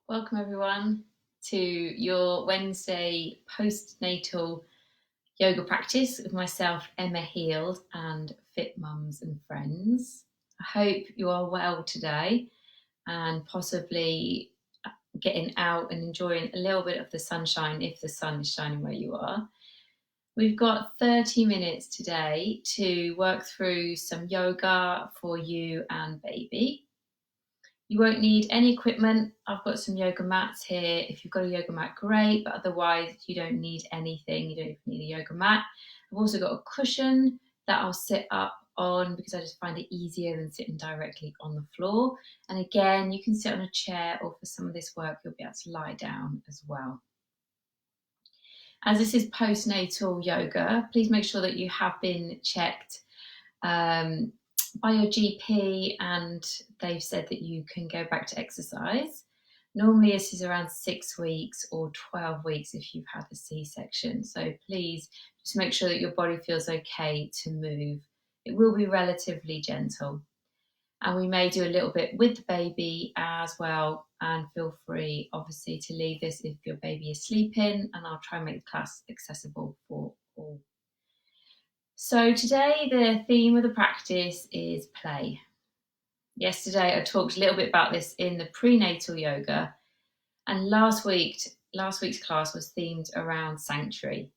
Welcome everyone to your Wednesday postnatal yoga practice with myself, Emma Heald, and fit mums and friends. I hope you are well today and possibly getting out and enjoying a little bit of the sunshine if the sun is shining where you are. We've got 30 minutes today to work through some yoga for you and baby. You won't need any equipment. I've got some yoga mats here. If you've got a yoga mat, great, but otherwise you don't need anything. You don't even need a yoga mat. I've also got a cushion that I'll sit up on because I just find it easier than sitting directly on the floor. And again, you can sit on a chair, or for some of this work, you'll be able to lie down as well. As this is postnatal yoga, please make sure that you have been checked by your GP and they've said that you can go back to exercise. Normally this is around 6 weeks or 12 weeks if you've had a C-section. So please just make sure that your body feels okay to move. It will be relatively gentle. And we may do a little bit with the baby as well. And feel free, obviously, to leave this if your baby is sleeping, and I'll try and make the class accessible for all. So today the theme of the practice is play. Yesterday I talked a little bit about this in the prenatal yoga, and last week's class was themed around sanctuary.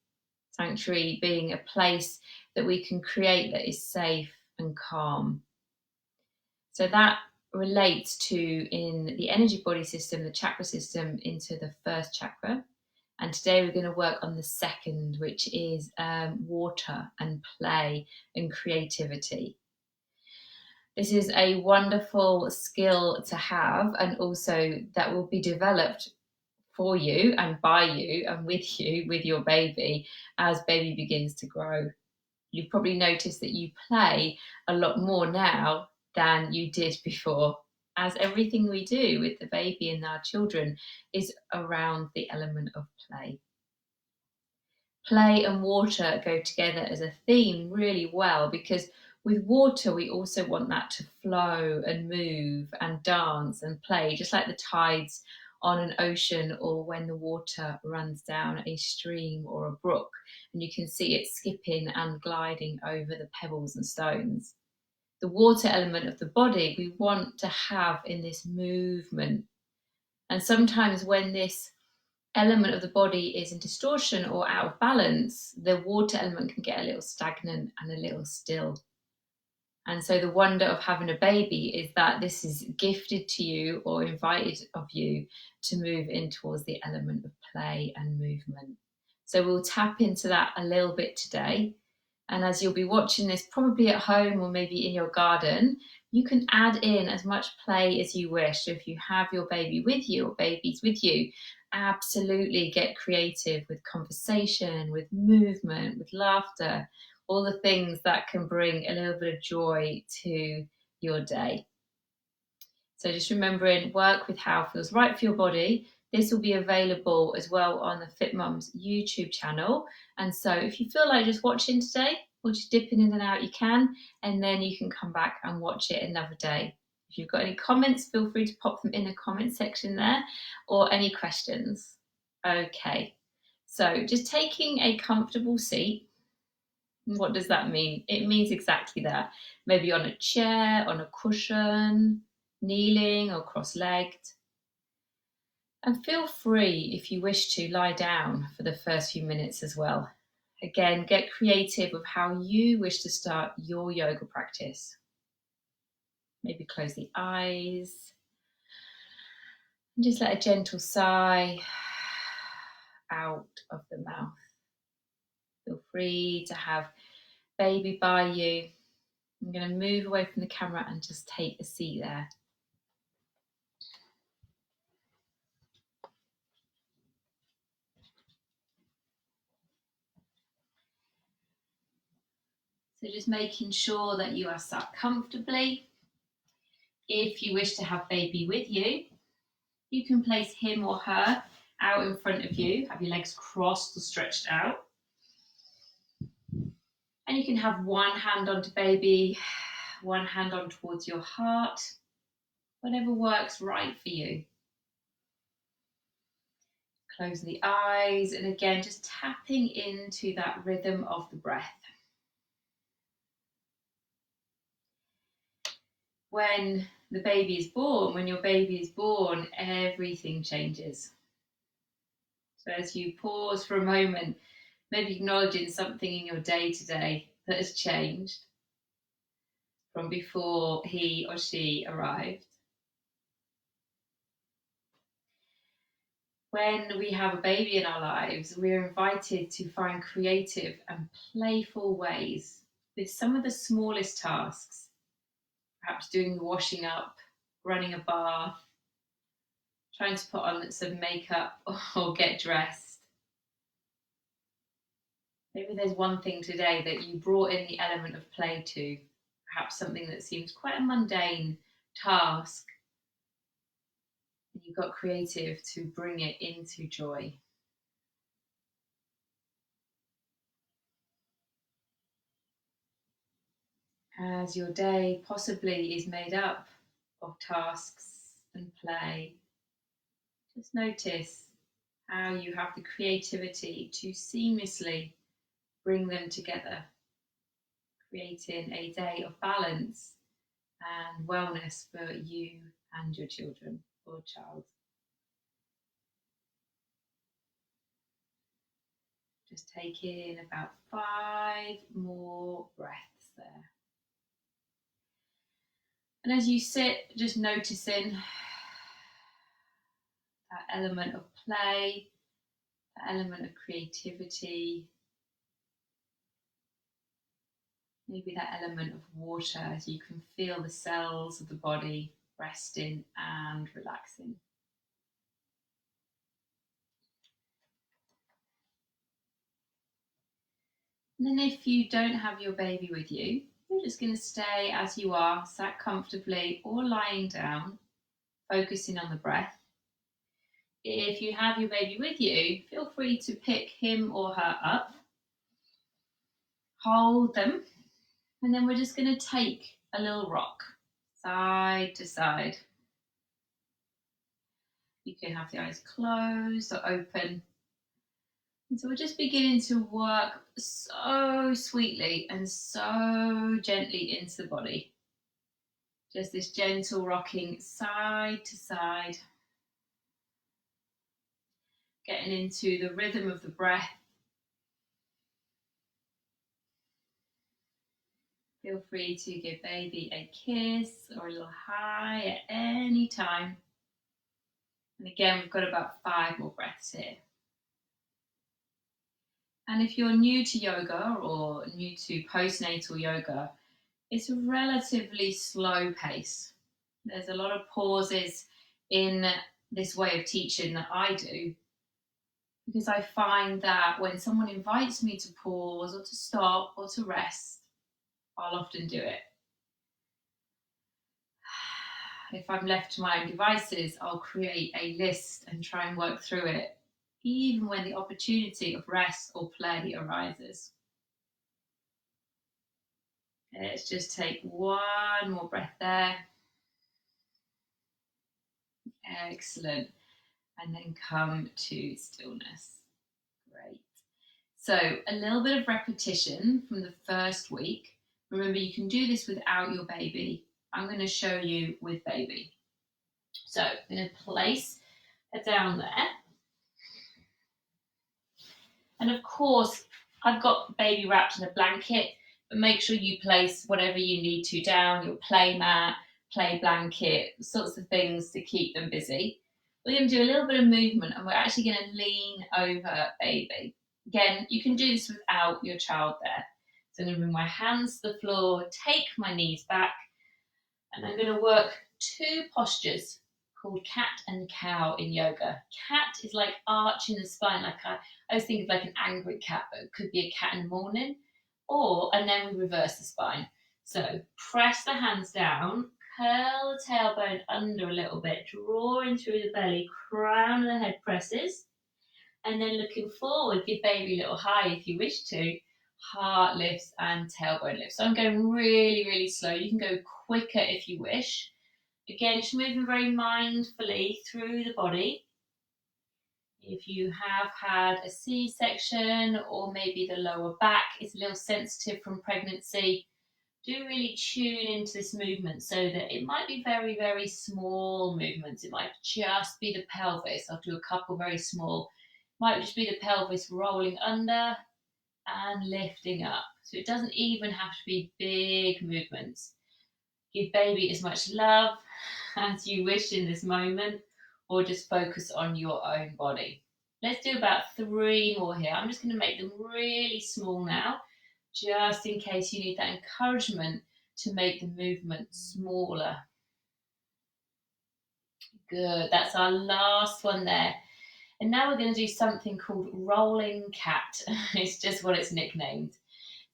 Sanctuary being a place that we can create that is safe and calm. So that relates to, in the energy body system, the chakra system, into the first chakra. And today we're going to work on the second, which is water and play and creativity. This is a wonderful skill to have, and also that will be developed for you and by you and with you, with your baby, as baby begins to grow. You've probably noticed that you play a lot more now than you did before, as everything we do with the baby and our children is around the element of play. Play and water go together as a theme really well, because with water we also want that to flow and move and dance and play, just like the tides on an ocean, or when the water runs down a stream or a brook and you can see it skipping and gliding over the pebbles and stones. The water element of the body we want to have in this movement. And sometimes when this element of the body is in distortion or out of balance, the water element can get a little stagnant and a little still. And so the wonder of having a baby is that this is gifted to you or invited of you to move in towards the element of play and movement. So we'll tap into that a little bit today. And as you'll be watching this probably at home or maybe in your garden, you can add in as much play as you wish. So if you have your baby with you or babies with you, absolutely get creative with conversation, with movement, with laughter, all the things that can bring a little bit of joy to your day. So just remembering, work with how it feels right for your body. This will be available as well on the Fit Mums YouTube channel. And so if you feel like just watching today or just dipping in and out, you can, and then you can come back and watch it another day. If you've got any comments, feel free to pop them in the comment section there, or any questions. Okay, so just taking a comfortable seat. What does that mean? It means exactly that. Maybe on a chair, on a cushion, kneeling or cross-legged. And feel free, if you wish to, lie down for the first few minutes as well. Again, get creative with how you wish to start your yoga practice. Maybe close the eyes and just let a gentle sigh out of the mouth. Feel free to have baby by you. I'm going to move away from the camera and just take a seat there. So just making sure that you are sat comfortably. If you wish to have baby with you, you can place him or her out in front of you, have your legs crossed or stretched out. And you can have one hand onto baby, one hand on towards your heart, whatever works right for you. Closing the eyes, and again, just tapping into that rhythm of the breath. When the baby is born, when your baby is born, everything changes. So as you pause for a moment, maybe acknowledging something in your day to day that has changed from before he or she arrived. When we have a baby in our lives, we're invited to find creative and playful ways with some of the smallest tasks, perhaps doing the washing up, running a bath, trying to put on some makeup or get dressed. Maybe there's one thing today that you brought in the element of play to, perhaps something that seems quite a mundane task. And you got creative to bring it into joy. As your day possibly is made up of tasks and play, just notice how you have the creativity to seamlessly bring them together, creating a day of balance and wellness for you and your children or child. Just take in about 5 more breaths there. And as you sit, just noticing that element of play, that element of creativity, maybe that element of water as you can feel the cells of the body resting and relaxing. And then if you don't have your baby with you, you're just going to stay as you are, sat comfortably or lying down, focusing on the breath. If you have your baby with you, feel free to pick him or her up, hold them, and then we're just going to take a little rock side to side. You can have the eyes closed or open. And so we're just beginning to work so sweetly and so gently into the body. Just this gentle rocking side to side. Getting into the rhythm of the breath. Feel free to give baby a kiss or a little hi at any time. And again, we've got about 5 more breaths here. And if you're new to yoga or new to postnatal yoga, it's a relatively slow pace. There's a lot of pauses in this way of teaching that I do, because I find that when someone invites me to pause or to stop or to rest, I'll often do it. If I'm left to my own devices, I'll create a list and try and work through it, even when the opportunity of rest or play arises. Let's just take 1 more breath there. Excellent. And then come to stillness. Great. So a little bit of repetition from the first week. Remember, you can do this without your baby. I'm going to show you with baby. So I'm going to place her down there. And of course, I've got baby wrapped in a blanket, but make sure you place whatever you need to down, your play mat, play blanket, sorts of things to keep them busy. We're going to do a little bit of movement and we're actually going to lean over baby. Again, you can do this without your child there. So I'm going to bring my hands to the floor, take my knees back, and I'm going to work 2 postures called cat and cow in yoga. Cat is like arching the spine, like I always think of like an angry cat, but it could be a cat in the morning. And then we reverse the spine. So press the hands down, curl the tailbone under a little bit, drawing through the belly, crown of the head presses, and then looking forward, give baby a little high if you wish to, heart lifts and tailbone lifts. So I'm going really, really slow. You can go quicker if you wish. Again, just moving very mindfully through the body. If you have had a C-section or maybe the lower back is a little sensitive from pregnancy, do really tune into this movement so that it might be very, very small movements. It might just be the pelvis. I'll do a couple very small. It might just be the pelvis rolling under and lifting up. So it doesn't even have to be big movements. Give baby as much love as you wish in this moment, or just focus on your own body. Let's do about 3 more here. I'm just going to make them really small now, just in case you need that encouragement to make the movement smaller. Good, that's our last one there. And now we're going to do something called rolling cat. It's just what it's nicknamed.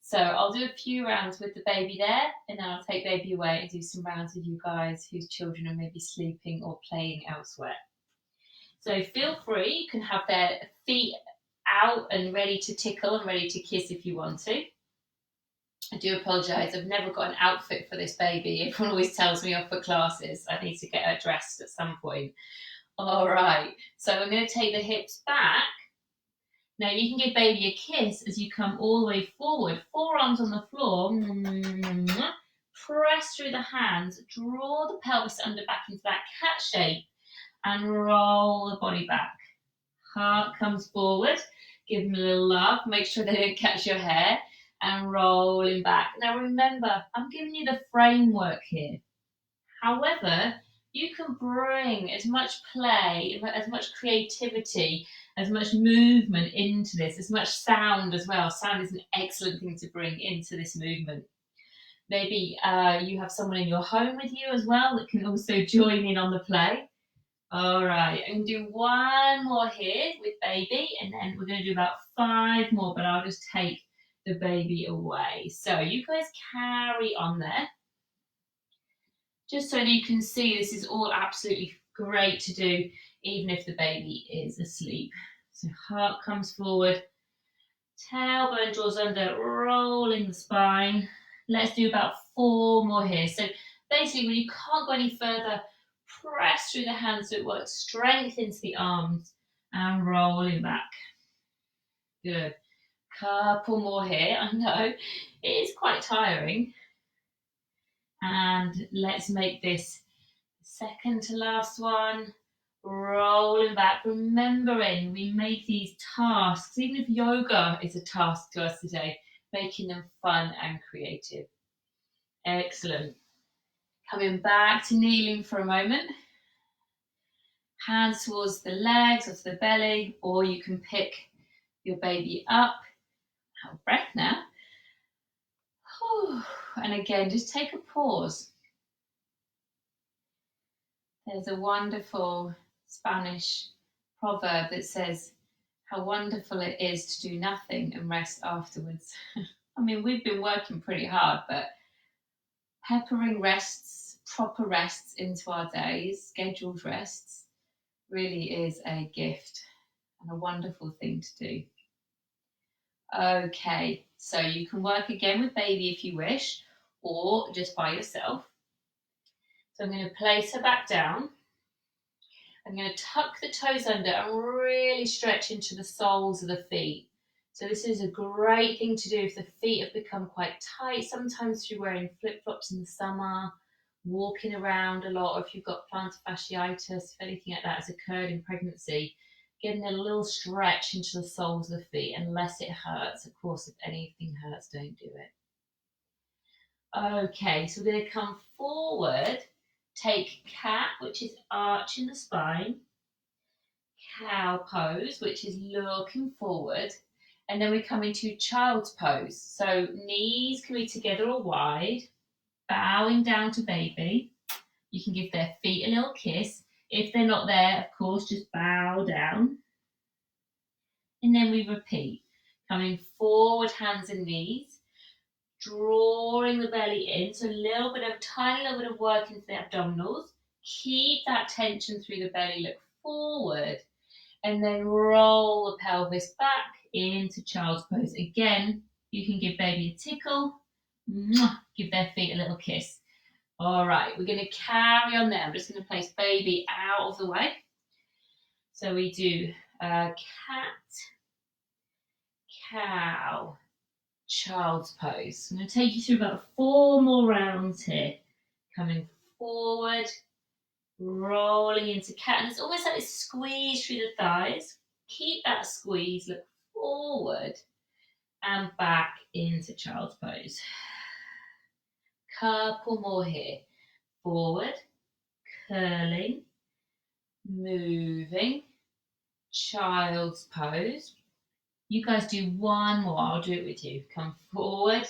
So I'll do a few rounds with the baby there, and then I'll take baby away and do some rounds with you guys whose children are maybe sleeping or playing elsewhere. So feel free, you can have their feet out and ready to tickle and ready to kiss if you want to. I do apologise, I've never got an outfit for this baby. Everyone always tells me off for classes. I need to get her dressed at some point. All right, so I'm going to take the hips back. Now you can give baby a kiss as you come all the way forward, forearms on the floor, press through the hands, draw the pelvis under back into that cat shape and roll the body back. Heart comes forward, give them a little love, make sure they don't catch your hair and rolling back. Now remember, I'm giving you the framework here. However, you can bring as much play, as much creativity, as much movement into this, as much sound as well. Sound is an excellent thing to bring into this movement. Maybe you have someone in your home with you as well that can also join in on the play. All right, I'm going to do 1 more here with baby, and then we're going to do about 5 more, but I'll just take the baby away. So you guys carry on there. Just so that you can see, this is all absolutely great to do, even if the baby is asleep. So heart comes forward, tailbone draws under, rolling the spine. Let's do about 4 more here. So basically, when you can't go any further, press through the hands so it works strength into the arms and rolling back. Good. Couple more here. I know it is quite tiring. And let's make this second to last one. Rolling back, remembering we make these tasks, even if yoga is a task to us today, making them fun and creative. Excellent. Coming back to kneeling for a moment. Hands towards the legs or to the belly, or you can pick your baby up. Have a breath now. And again, just take a pause. There's a wonderful Spanish proverb that says how wonderful it is to do nothing and rest afterwards. I mean, we've been working pretty hard, but peppering rests, proper rests into our days, scheduled rests, really is a gift and a wonderful thing to do. Okay, so you can work again with baby if you wish, or just by yourself. So I'm going to place her back down. I'm going to tuck the toes under and really stretch into the soles of the feet. So this is a great thing to do if the feet have become quite tight. Sometimes if you're wearing flip-flops in the summer, walking around a lot, or if you've got plantar fasciitis, if anything like that has occurred in pregnancy, getting a little stretch into the soles of the feet unless it hurts. Of course, if anything hurts, don't do it. Okay, so we're going to come forward, take cat, which is arching the spine, cow pose, which is looking forward, and then we come into child's pose. So knees can be together or wide, bowing down to baby. You can give their feet a little kiss. If they're not there, of course, just bow down. And then we repeat, coming forward, hands and knees, drawing the belly in. So tiny little bit of work into the abdominals. Keep that tension through the belly, look forward, and then roll the pelvis back into child's pose. Again, you can give baby a tickle, give their feet a little kiss. All right, we're going to carry on there. I'm just going to place baby out of the way. So we do Cat, cow, child's pose. I'm going to take you through about 4 more rounds here. Coming forward, rolling into cat. And it's almost like a squeeze through the thighs. Keep that squeeze, look forward and back into child's pose. Couple more here. Forward, curling, moving, child's pose. You guys do 1 more, I'll do it with you. Come forward,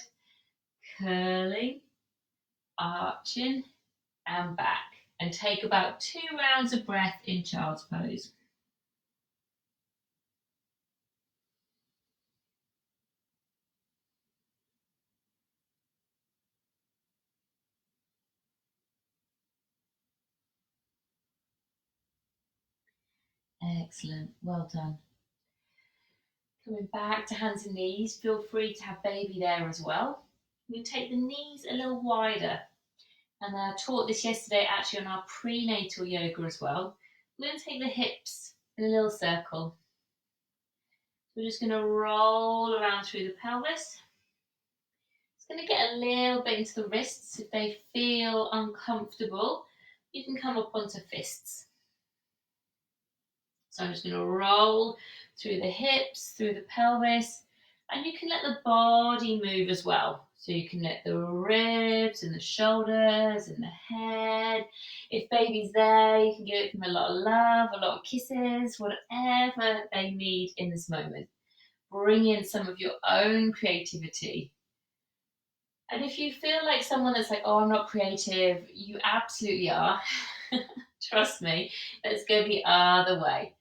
curling, arching, and back. And take about 2 rounds of breath in child's pose. Excellent, well done. Coming back to hands and knees, feel free to have baby there as well. We take the knees a little wider. And I taught this yesterday actually on our prenatal yoga as well. We're going to take the hips in a little circle. We're just going to roll around through the pelvis. It's going to get a little bit into the wrists. If they feel uncomfortable, you can come up onto fists. So I'm just going to roll through the hips, through the pelvis, and you can let the body move as well. So you can let the ribs and the shoulders and the head. If baby's there, you can give them a lot of love, a lot of kisses, whatever they need in this moment. Bring in some of your own creativity. And if you feel like someone that's like, oh, I'm not creative, you absolutely are. Trust me, let's go the other way.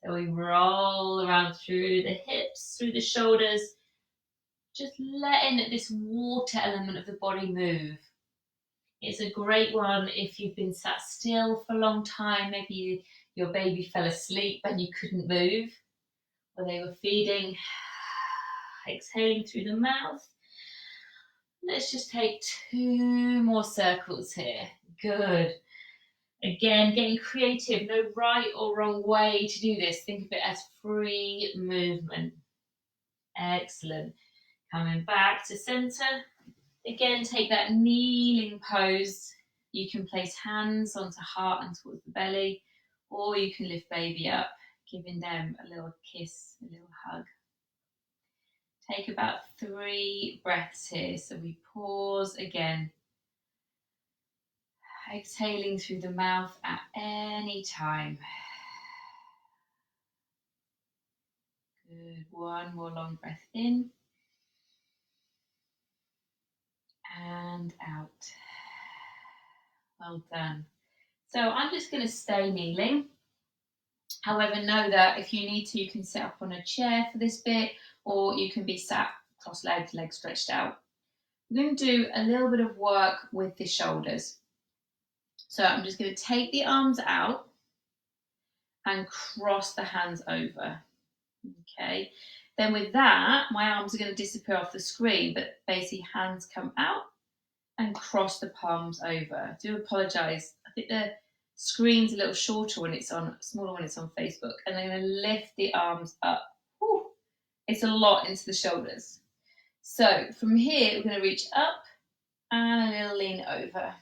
So we roll around through the hips, through the shoulders, just letting this water element of the body move. It's a great one if you've been sat still for a long time, maybe your baby fell asleep and you couldn't move, or they were feeding. Exhaling through the mouth. Let's just take 2 more circles here. Good. Again, getting creative, no right or wrong way to do this. Think of it as free movement. Excellent. Coming back to center. Again, take that kneeling pose. You can place hands onto heart and towards the belly, or you can lift baby up, giving them a little kiss, a little hug. Take about 3 breaths here. So we pause again. Exhaling through the mouth at any time. Good. 1 more long breath in. And out. Well done. So I'm just going to stay kneeling. However, know that if you need to, you can sit up on a chair for this bit, or you can be sat cross-legged, legs stretched out. We're going to do a little bit of work with the shoulders. So I'm just going to take the arms out and cross the hands over. Okay. Then with that, my arms are going to disappear off the screen, but basically hands come out and cross the palms over. I do apologise. I think the screen's a little shorter when it's on, smaller when it's on Facebook. And I'm going to lift the arms up. Whew. It's a lot into the shoulders. So from here, we're going to reach up and a little lean over.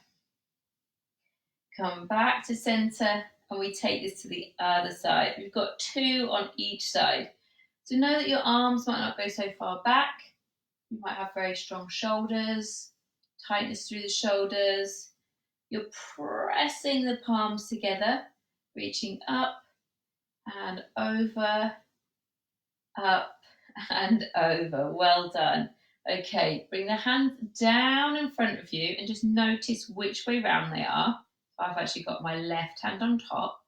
Come back to center and we take this to the other side. We've got 2 on each side. So know that your arms might not go so far back. You might have very strong shoulders, tightness through the shoulders. You're pressing the palms together, reaching up and over, up and over. Well done. Okay, bring the hands down in front of you and just notice which way round they are. I've actually got my left hand on top,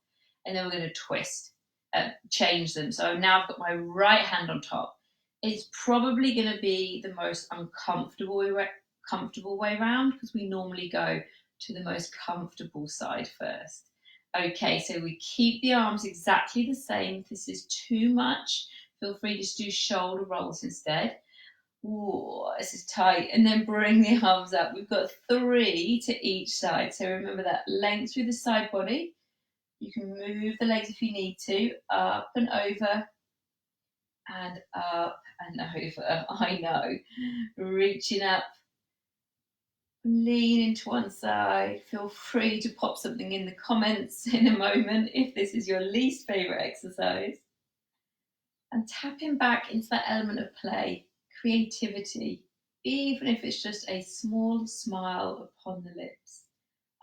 and then we're going to twist, change them. So now I've got my right hand on top. It's probably going to be the most uncomfortable way round, because we normally go to the most comfortable side first. Okay, so we keep the arms exactly the same. If this is too much, feel free to just do shoulder rolls instead. Ooh, this is tight. And then bring the arms up. We've got 3 to each side. So remember that length through the side body, You can move the legs if you need to, up and over, and up and over. I know. Reaching up, lean into one side. Feel free to pop something in the comments in a moment if this is your least favourite exercise. And tapping back into that element of play, creativity, even if it's just a small smile upon the lips.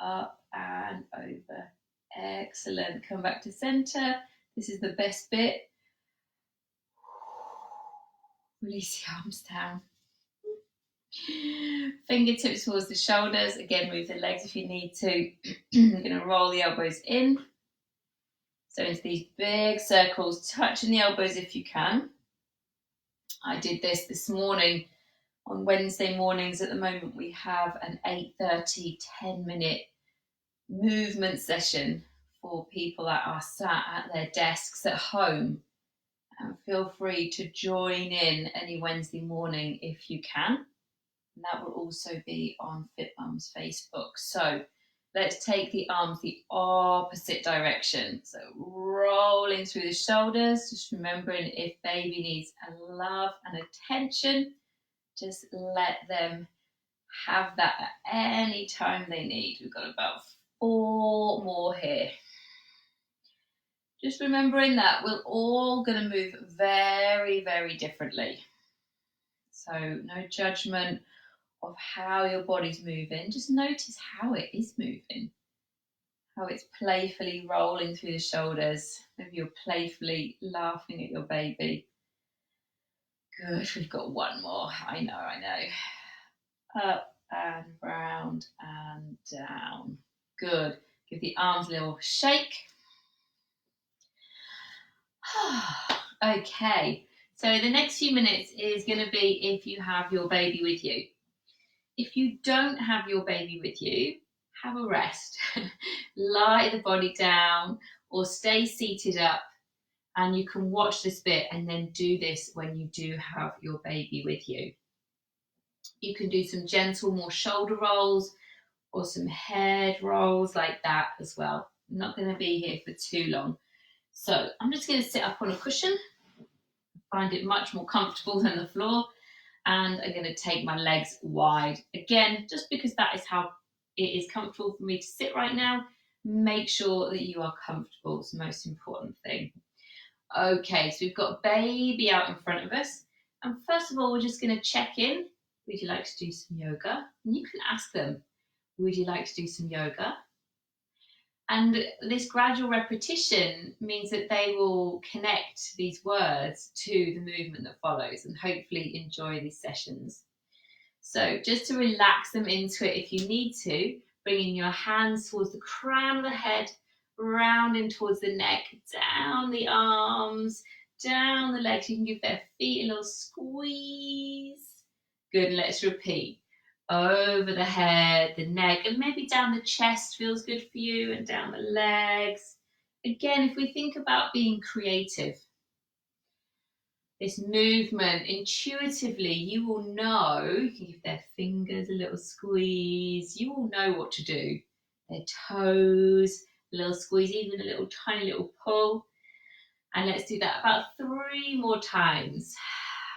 Up and over. Excellent. Come back to centre. This is the best bit. Release the arms down. Fingertips towards the shoulders. Again, move the legs if you need to. You're going to roll the elbows in. So into these big circles, touching the elbows if you can. I did this morning on Wednesday mornings. At the moment, we have an 8:30, 10-minute movement session for people that are sat at their desks at home. And feel free to join in any Wednesday morning if you can. And that will also be on Fit Mum's Facebook. So let's take the arms the opposite direction. So rolling through the shoulders, just remembering if baby needs love and attention, just let them have that at any time they need. We've got about 4 more here. Just remembering that we're all going to move very, very differently. So no judgment of how your body's moving. Just notice how it is moving. How it's playfully rolling through the shoulders. Maybe you're playfully laughing at your baby. Good, we've got 1 more. I know. Up and round and down. Good. Give the arms a little shake. Okay, so the next few minutes is going to be if you have your baby with you. If you don't have your baby with you, have a rest. Lie the body down or stay seated up, and you can watch this bit and then do this when you do have your baby with you. You can do some gentle, more shoulder rolls or some head rolls like that as well. I'm not going to be here for too long. So I'm just going to sit up on a cushion, find it much more comfortable than the floor, and I'm going to take my legs wide. Again, just because that is how it is comfortable for me to sit right now, make sure that you are comfortable. It's the most important thing. Okay, so we've got baby out in front of us. And first of all, we're just going to check in. Would you like to do some yoga? And you can ask them, would you like to do some yoga? And this gradual repetition means that they will connect these words to the movement that follows and hopefully enjoy these sessions. So just to relax them into it if you need to, bringing your hands towards the crown of the head, rounding towards the neck, down the arms, down the legs. You can give their feet a little squeeze. Good, and let's repeat. Over the head, the neck, and maybe down the chest feels good for you, and down the legs. Again, if we think about being creative, this movement, intuitively, you will know, you can give their fingers a little squeeze, you will know what to do. Their toes, a little squeeze, even a little tiny little pull. And let's do that about 3 more times.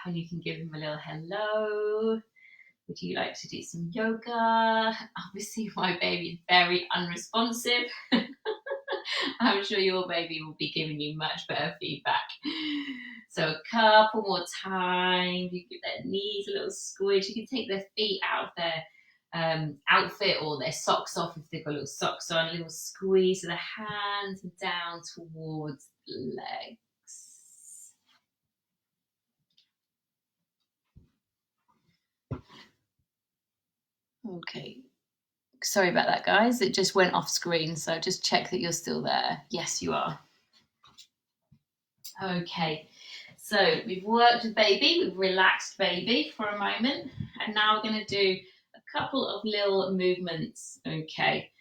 And you can give them a little hello. Would you like to do some yoga? Obviously, my baby is very unresponsive. I'm sure your baby will be giving you much better feedback. So a couple more times. You give their knees a little squish. You can take their feet out of their outfit or their socks off if they've got little socks on. A little squeeze of the hands and down towards the legs. Okay, sorry about that, guys. It just went off screen, so just check that you're still there. Yes, you are. Okay, so we've worked with baby, we've relaxed baby for a moment, and now we're going to do a couple of little movements. Okay,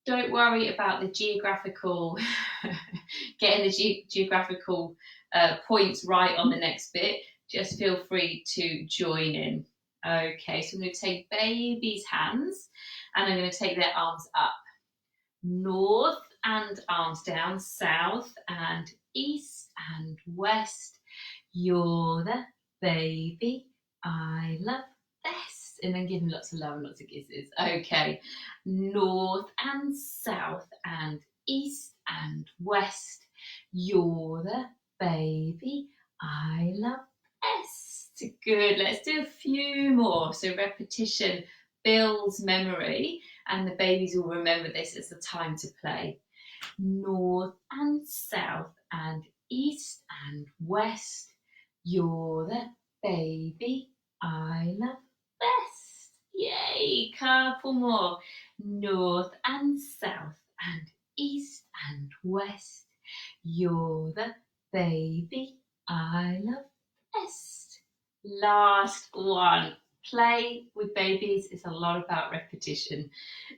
don't worry about the geographical, getting the geographical points right on the next bit. Just feel free to join in. Okay, so I'm going to take baby's hands and I'm going to take their arms up. North, and arms down, south and east and west. You're the baby I love best. And then give him lots of love and lots of kisses. Okay, north and south and east and west. You're the baby I love best. Good, let's do a few more. So repetition builds memory and the babies will remember this as the time to play. North and south and east and west. You're the baby I love best. Yay, couple more. North and south and east and west. You're the baby I love best. Last one. Play with babies is a lot about repetition.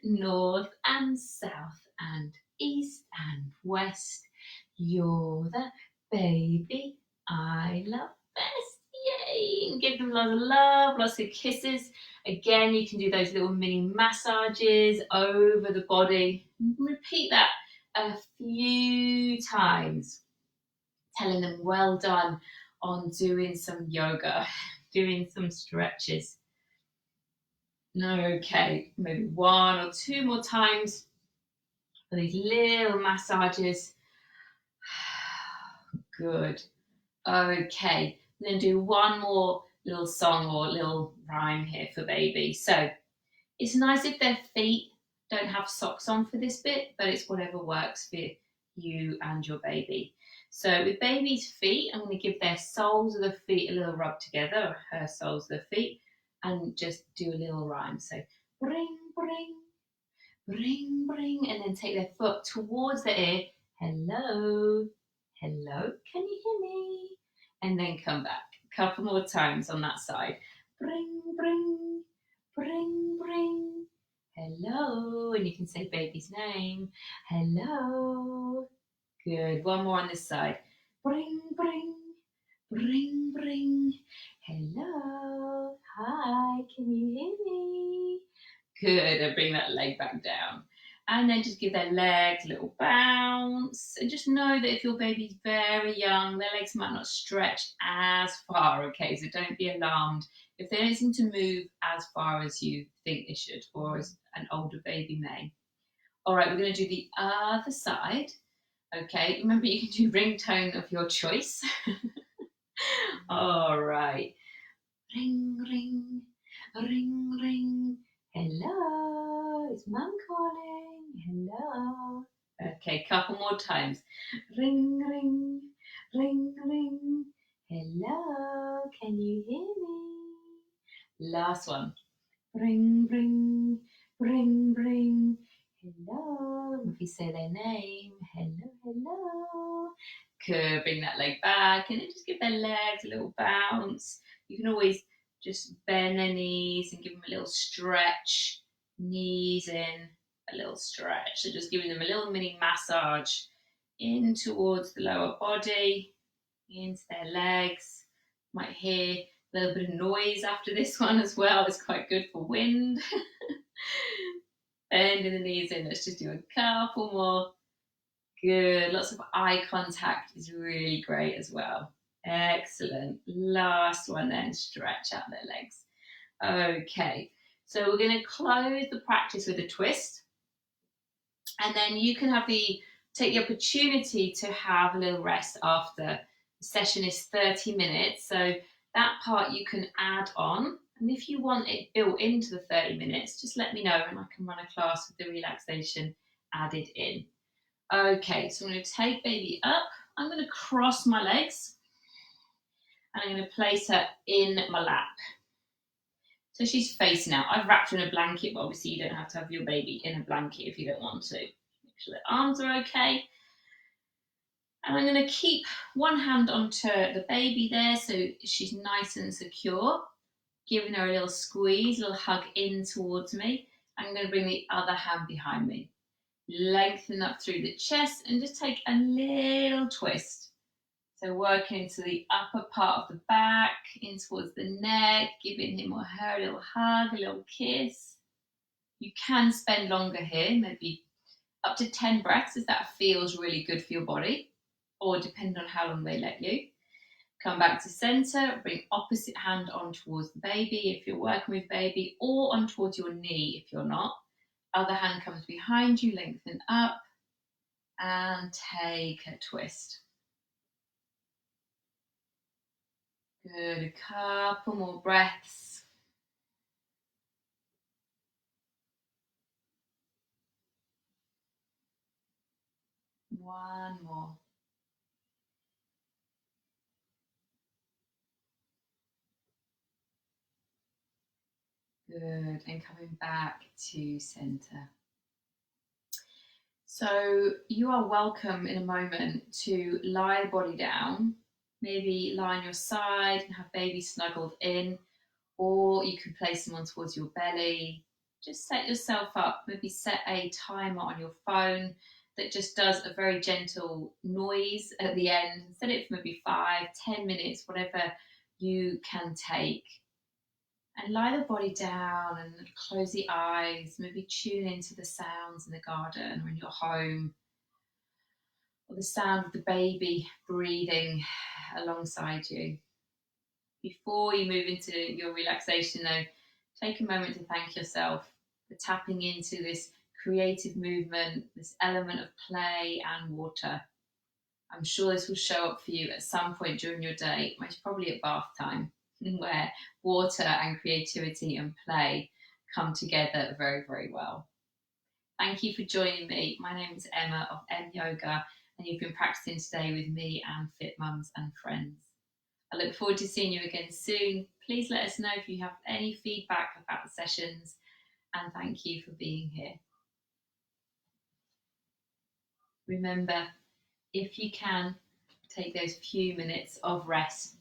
North and south and east and west. You're the baby I love best. Yay! And give them lots of love, lots of kisses. Again, you can do those little mini massages over the body. Repeat that a few times, telling them well done on doing some yoga, doing some stretches. Okay, maybe 1 or 2 more times for these little massages. Good. Okay, I'm going to do one more little song or little rhyme here for baby. So it's nice if their feet don't have socks on for this bit, but it's whatever works for you and your baby. So with baby's feet, I'm going to give their soles of the feet a little rub together, or her soles of the feet, and just do a little rhyme. So bring, bring, bring, bring, and then take their foot towards the ear. Hello, hello, can you hear me? And then come back. A couple more times on that side. Bring, bring, bring, bring. Hello, and you can say baby's name. Hello. Good. One more on this side. Bring, bring, bring, bring. Hello. Hi, can you hear me? Good. And bring that leg back down. And then just give their legs a little bounce. And just know that if your baby's very young, their legs might not stretch as far, okay? So don't be alarmed if they don't seem to move as far as you think they should, or as an older baby may. All right, we're going to do the other side. Okay, remember you can do ringtone of your choice. All right. Ring, ring, ring, ring. Hello, it's Mum calling. Hello. Okay, couple more times. Ring, ring, ring, ring. Hello, can you hear me? Last one. Ring, ring, ring, ring. Hello. If you say their name, hello, hello. Good. Bring that leg back and then just give their legs a little bounce. You can always just bend their knees and give them a little stretch. Knees in, a little stretch. So just giving them a little mini massage in towards the lower body, into their legs. Might hear a little bit of noise after this one as well. It's quite good for wind. Bending the knees in. Let's just do a couple more. Good. Lots of eye contact is really great as well. Excellent. Last one then. Stretch out their legs. Okay. So we're going to close the practice with a twist. And then you can take the opportunity to have a little rest after. The session is 30 minutes. So that part you can add on. And if you want it built into the 30 minutes, just let me know and I can run a class with the relaxation added in. Okay, so I'm going to take baby up. I'm going to cross my legs and I'm going to place her in my lap. So she's facing out. I've wrapped her in a blanket, but obviously you don't have to have your baby in a blanket if you don't want to. Make sure the arms are okay. And I'm going to keep one hand onto the baby there so she's nice and secure. Giving her a little squeeze, a little hug in towards me. I'm going to bring the other hand behind me. Lengthen up through the chest and just take a little twist. So working into the upper part of the back, in towards the neck, giving him or her a little hug, a little kiss. You can spend longer here, maybe up to 10 breaths if that feels really good for your body, or depending on how long they let you. Come back to center, bring opposite hand on towards the baby if you're working with baby, or on towards your knee if you're not. Other hand comes behind you, lengthen up, and take a twist. Good, a couple more breaths. One more. Good, and coming back to center. So you are welcome in a moment to lie the body down, maybe lie on your side and have baby snuggled in, or you can place them on towards your belly. Just set yourself up, maybe set a timer on your phone that just does a very gentle noise at the end. Set it for maybe 5-10 minutes, whatever you can take. And lie the body down and close the eyes, maybe tune into the sounds in the garden or in your home, or the sound of the baby breathing alongside you. Before you move into your relaxation, though, take a moment to thank yourself for tapping into this creative movement, this element of play and water. I'm sure this will show up for you at some point during your day, most probably at bath time, where water and creativity and play come together very, very well. Thank you for joining me. My name is Emma of M Yoga, and you've been practicing today with me and Fit Mums and Friends. I look forward to seeing you again soon. Please let us know if you have any feedback about the sessions, and thank you for being here. Remember, if you can, take those few minutes of rest.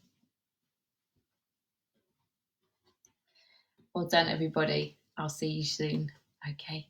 Well done, everybody. I'll see you soon. Okay.